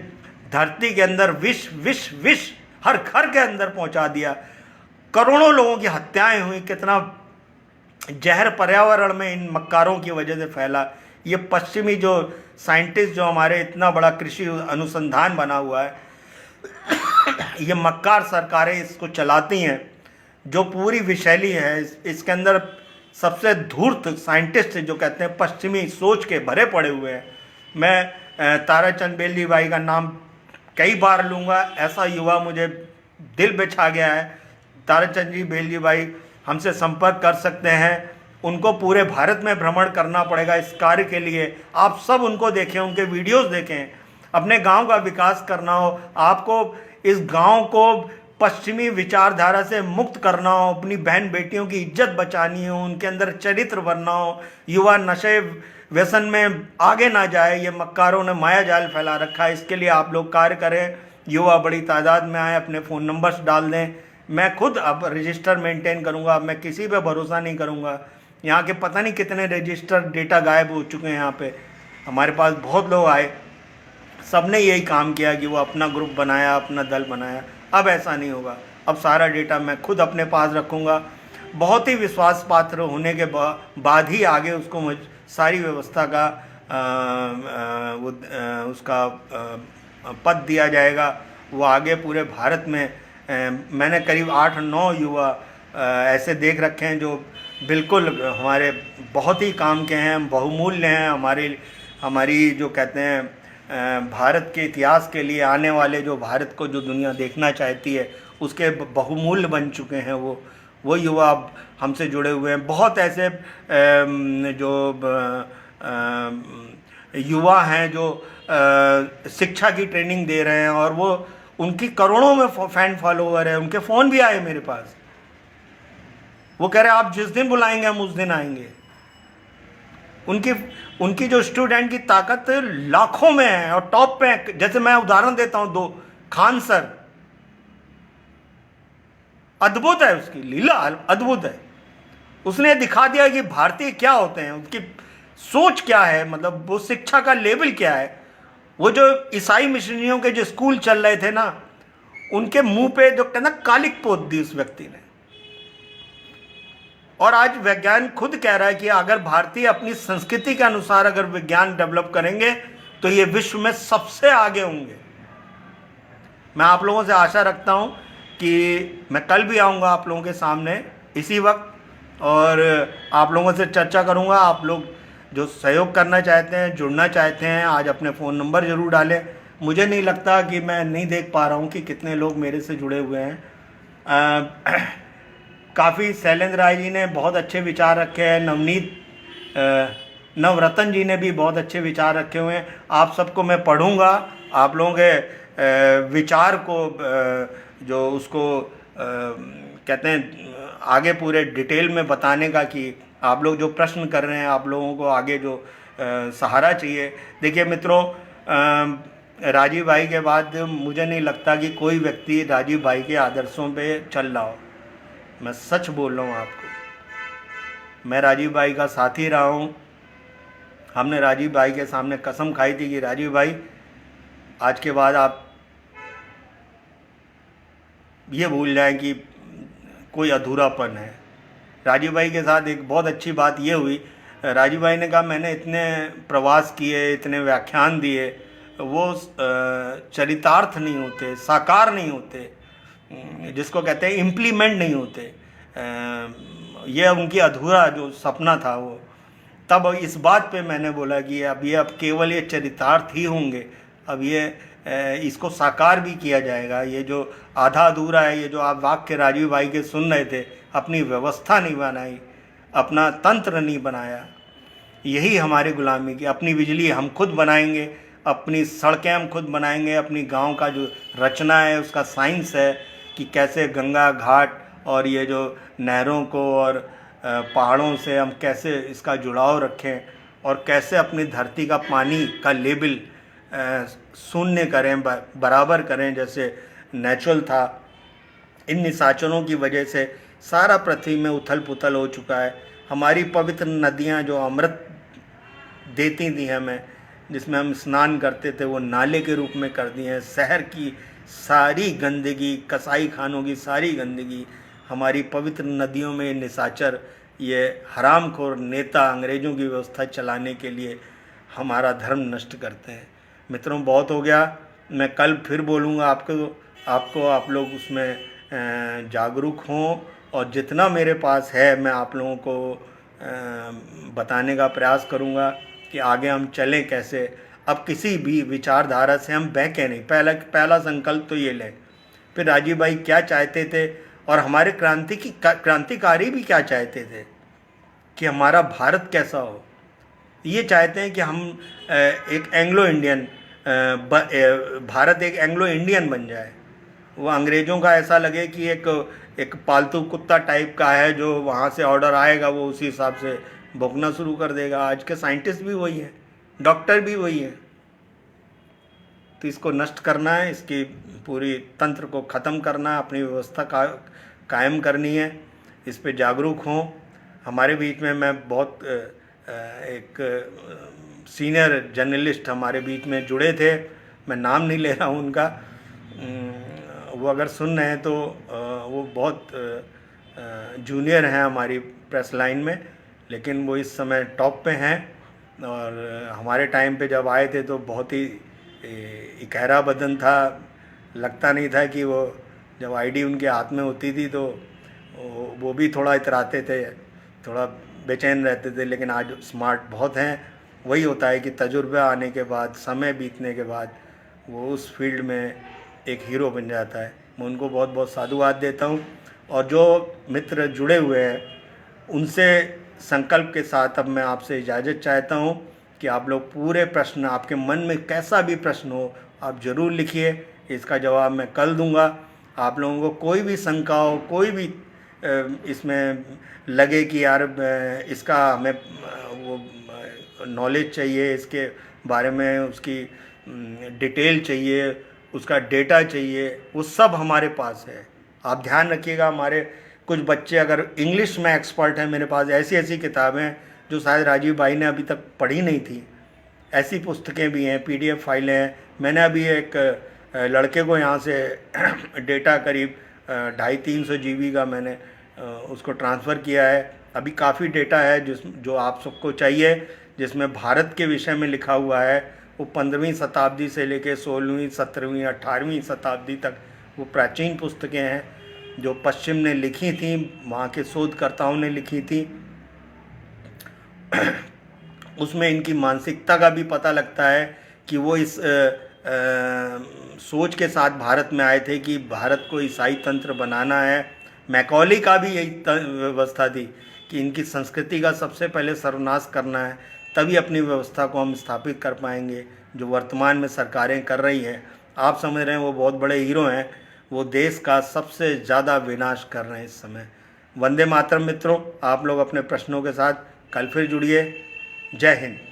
धरती के अंदर विष हर घर के अंदर पहुंचा दिया। करोड़ों लोगों की हत्याएं हुई। कितना जहर पर्यावरण में इन मक्कारों की वजह से फैला। ये पश्चिमी जो साइंटिस्ट, जो हमारे इतना बड़ा कृषि अनुसंधान बना हुआ है, ये मक्कार सरकारें इसको चलाती हैं, जो पूरी विषैली है। इसके अंदर सबसे धूर्त साइंटिस्ट जो कहते हैं पश्चिमी सोच के भरे पड़े हुए हैं। मैं ताराचंद बेलजी भाई का नाम कई बार लूँगा, ऐसा युवा मुझे दिल पे छा गया है। ताराचंद जी बेलजी भाई हमसे संपर्क कर सकते हैं। उनको पूरे भारत में भ्रमण करना पड़ेगा इस कार्य के लिए। आप सब उनको देखें, उनके वीडियोस देखें। अपने गांव का विकास करना हो, आपको इस गांव को पश्चिमी विचारधारा से मुक्त करना हो, अपनी बहन बेटियों की इज्जत बचानी हो, उनके अंदर चरित्र बनना हो, युवा नशे व्यसन में आगे ना जाए। ये मक्कारों ने माया जाल फैला रखा है, इसके लिए आप लोग कार्य करें। युवा बड़ी तादाद में आए, अपने फ़ोन नंबर्स डाल दें। मैं खुद अब रजिस्टर मेंटेन करूंगा, मैं किसी पे भरोसा नहीं करूंगा। यहाँ के पता नहीं कितने रजिस्टर डेटा गायब हो चुके हैं। यहाँ पे हमारे पास बहुत लोग आए, सबने यही काम किया कि वो अपना ग्रुप बनाया, अपना दल बनाया। अब ऐसा नहीं होगा। अब सारा डेटा मैं खुद अपने पास रखूँगा। बहुत ही विश्वास पात्र होने के बाद ही आगे उसको सारी व्यवस्था का उसका पद दिया जाएगा, वो आगे पूरे भारत में मैंने करीब 8-9 युवा ऐसे देख रखे हैं जो बिल्कुल हमारे बहुत ही काम के हैं, बहुमूल्य हैं, हमारी जो कहते हैं भारत के इतिहास के लिए आने वाले, जो भारत को जो दुनिया देखना चाहती है उसके बहुमूल्य बन चुके हैं वो युवा अब हमसे जुड़े हुए हैं। बहुत ऐसे जो युवा हैं जो शिक्षा की ट्रेनिंग दे रहे हैं और वो उनकी करोड़ों में फैन फॉलोवर है। उनके फ़ोन भी आए मेरे पास, वो कह रहे हैं आप जिस दिन बुलाएंगे हम उस दिन आएंगे। उनकी जो स्टूडेंट की ताकत लाखों में है और टॉप पे है। जैसे मैं उदाहरण देता हूं, 2 खान सर, अद्भुत है, उसकी लीला अद्भुत है। उसने दिखा दिया कि भारतीय क्या होते हैं, उनकी सोच क्या है, मतलब वो शिक्षा का लेवल क्या है। वो जो ईसाई मिशनरियों के जो स्कूल चल रहे थे ना, उनके मुंह पे जो कहना कालिक पोत दी उस व्यक्ति ने। और आज विज्ञान खुद कह रहा है कि अगर भारतीय अपनी संस्कृति के अनुसार अगर विज्ञान डेवलप करेंगे तो ये विश्व में सबसे आगे होंगे। मैं आप लोगों से आशा रखता हूं कि मैं कल भी आऊंगा आप लोगों के सामने इसी वक्त और आप लोगों से चर्चा करूंगा। आप लोग जो सहयोग करना चाहते हैं, जुड़ना चाहते हैं, आज अपने फ़ोन नंबर ज़रूर डालें। मुझे नहीं लगता कि मैं नहीं देख पा रहा हूं कि कितने लोग मेरे से जुड़े हुए हैं। काफ़ी शैलेंद्र राय जी ने बहुत अच्छे विचार रखे हैं, नवरत्न जी ने भी बहुत अच्छे विचार रखे हुए हैं। आप सबको मैं पढ़ूंगा, आप लोगों के विचार को जो उसको कहते हैं आगे पूरे डिटेल में बताने का, कि आप लोग जो प्रश्न कर रहे हैं, आप लोगों को आगे जो सहारा चाहिए। देखिए मित्रों, राजीव भाई के बाद मुझे नहीं लगता कि कोई व्यक्ति राजीव भाई के आदर्शों पे चल रहा हो। मैं सच बोल रहा हूँ आपको, मैं राजीव भाई का साथी रहा हूँ। हमने राजीव भाई के सामने कसम खाई थी कि राजीव भाई आज के बाद आप ये भूल जाएं कि कोई अधूरापन है। राजीव भाई के साथ एक बहुत अच्छी बात ये हुई, राजीव भाई ने कहा मैंने इतने प्रवास किए, इतने व्याख्यान दिए, वो चरितार्थ नहीं होते, साकार नहीं होते, जिसको कहते हैं इम्प्लीमेंट नहीं होते। ये उनकी अधूरा जो सपना था वो। तब इस बात पे मैंने बोला कि अब केवल ये चरितार्थ ही होंगे, अब ये इसको साकार भी किया जाएगा। ये जो आधा अधूरा है, ये जो आप वाक्य राजीव भाई के सुन रहे थे, अपनी व्यवस्था नहीं बनाई, अपना तंत्र नहीं बनाया, यही हमारी गुलामी की। अपनी बिजली हम खुद बनाएंगे, अपनी सड़कें हम खुद बनाएंगे, अपनी गांव का जो रचना है उसका साइंस है कि कैसे गंगा घाट और ये जो नहरों को और पहाड़ों से हम कैसे इसका जुड़ाव रखें और कैसे अपनी धरती का पानी का लेवल शून्य करें, बराबर करें जैसे नेचुरल था। इन निशाचरों की वजह से सारा पृथ्वी में उथल पुथल हो चुका है। हमारी पवित्र नदियां जो अमृत देती थी हमें, जिसमें हम स्नान करते थे, वो नाले के रूप में कर दी हैं। शहर की सारी गंदगी, कसाई खानों की सारी गंदगी, हमारी पवित्र नदियों में निशाचर, ये हरामखोर नेता अंग्रेज़ों की व्यवस्था चलाने के लिए हमारा धर्म नष्ट करते हैं। मित्रों, बहुत हो गया, मैं कल फिर बोलूँगा आपको आप लोग उसमें जागरूक हों और जितना मेरे पास है मैं आप लोगों को बताने का प्रयास करूँगा कि आगे हम चलें कैसे। अब किसी भी विचारधारा से हम बहकें नहीं। पहला संकल्प तो ये लें। फिर राजीव भाई क्या चाहते थे और हमारे क्रांतिकारी भी क्या चाहते थे कि हमारा भारत कैसा हो। ये चाहते हैं कि हम एक एंग्लो इंडियन भारत एक एंग्लो इंडियन बन जाए। वो अंग्रेज़ों का ऐसा लगे कि एक पालतू कुत्ता टाइप का है, जो वहाँ से ऑर्डर आएगा वो उसी हिसाब से भौंकना शुरू कर देगा। आज के साइंटिस्ट भी वही हैं, डॉक्टर भी वही हैं। तो इसको नष्ट करना है, इसकी पूरी तंत्र को ख़त्म करना है, अपनी व्यवस्था कायम करनी है। इस पे जागरूक हों। हमारे बीच में मैं बहुत एक सीनियर जर्नलिस्ट हमारे बीच में जुड़े थे, मैं नाम नहीं ले रहा हूँ उनका, वो अगर सुन रहे हैं तो वो बहुत जूनियर हैं हमारी प्रेस लाइन में, लेकिन वो इस समय टॉप पे हैं। और हमारे टाइम पे जब आए थे तो बहुत ही इकहरा बदन था, लगता नहीं था कि वो जब आईडी उनके हाथ में होती थी तो वो भी थोड़ा इतराते थे, थोड़ा बेचैन रहते थे। लेकिन आज स्मार्ट बहुत हैं। वही होता है कि तजुर्बा आने के बाद, समय बीतने के बाद वो उस फील्ड में एक हीरो बन जाता है। मैं उनको बहुत बहुत साधुवाद देता हूँ। और जो मित्र जुड़े हुए हैं उनसे संकल्प के साथ अब मैं आपसे इजाज़त चाहता हूँ कि आप लोग पूरे प्रश्न, आपके मन में कैसा भी प्रश्न हो, आप ज़रूर लिखिए। इसका जवाब मैं कल दूंगा। आप लोगों को कोई भी शंका हो, कोई भी इसमें लगे कि यार इसका हमें वो नॉलेज चाहिए, इसके बारे में उसकी डिटेल चाहिए, उसका डेटा चाहिए, वो सब हमारे पास है। आप ध्यान रखिएगा, हमारे कुछ बच्चे अगर इंग्लिश में एक्सपर्ट हैं, मेरे पास ऐसी ऐसी किताबें जो शायद राजीव भाई ने अभी तक पढ़ी नहीं थी, ऐसी पुस्तकें भी हैं, PDF फाइलें हैं। मैंने अभी एक लड़के को यहाँ से डेटा करीब 250-300 GB का मैंने उसको ट्रांसफ़र किया है। अभी काफ़ी डेटा है जो आप सबको चाहिए, जिसमें भारत के विषय में लिखा हुआ है। वो 15वीं शताब्दी से लेकर 16वीं, 17वीं, 18वीं शताब्दी तक वो प्राचीन पुस्तकें हैं जो पश्चिम ने लिखी थी, वहाँ के शोधकर्ताओं ने लिखी थी। उसमें इनकी मानसिकता का भी पता लगता है कि वो इस सोच के साथ भारत में आए थे कि भारत को ईसाई तंत्र बनाना है। मैकॉली का भी यही व्यवस्था थी कि इनकी संस्कृति का सबसे पहले सर्वनाश करना है, तभी अपनी व्यवस्था को हम स्थापित कर पाएंगे, जो वर्तमान में सरकारें कर रही हैं। आप समझ रहे हैं वो बहुत बड़े हीरो हैं, वो देश का सबसे ज़्यादा विनाश कर रहे हैं इस समय। वंदे मातरम मित्रों, आप लोग अपने प्रश्नों के साथ कल फिर जुड़िए। जय हिंद।